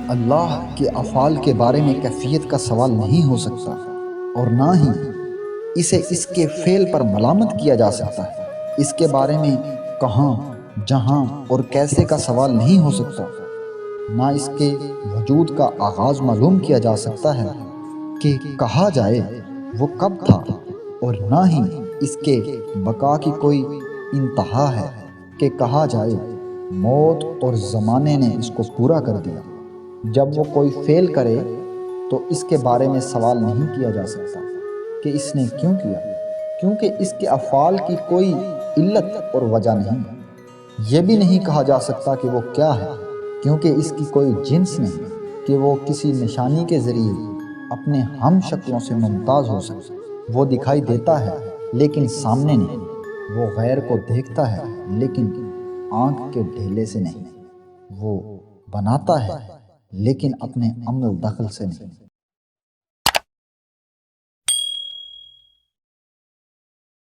اللہ کے افعال کے بارے میں کیفیت کا سوال نہیں ہو سکتا، اور نہ ہی اسے اس کے فعل پر ملامت کیا جا سکتا ہے۔ اس کے بارے میں کہاں، جہاں اور کیسے کا سوال نہیں ہو سکتا۔ نہ اس کے وجود کا آغاز معلوم کیا جا سکتا ہے کہ کہا جائے وہ کب تھا، اور نہ ہی اس کے بقا کی کوئی انتہا ہے کہ کہا جائے موت اور زمانے نے اس کو پورا کر دیا۔ جب وہ کوئی فعل کرے تو اس کے بارے میں سوال نہیں کیا جا سکتا کہ اس نے کیوں کیا، کیونکہ اس کے افعال کی کوئی علت اور وجہ نہیں۔ یہ بھی نہیں کہا جا سکتا کہ وہ کیا ہے، کیونکہ اس کی کوئی جنس نہیں کہ وہ کسی نشانی کے ذریعے اپنے ہم شکلوں سے ممتاز ہو سکے۔ وہ دکھائی دیتا ہے لیکن سامنے نہیں، وہ غیر کو دیکھتا ہے لیکن آنکھ کے ڈھیلے سے نہیں، وہ بناتا ہے لیکن اپنے عمل دخل سے نہیں۔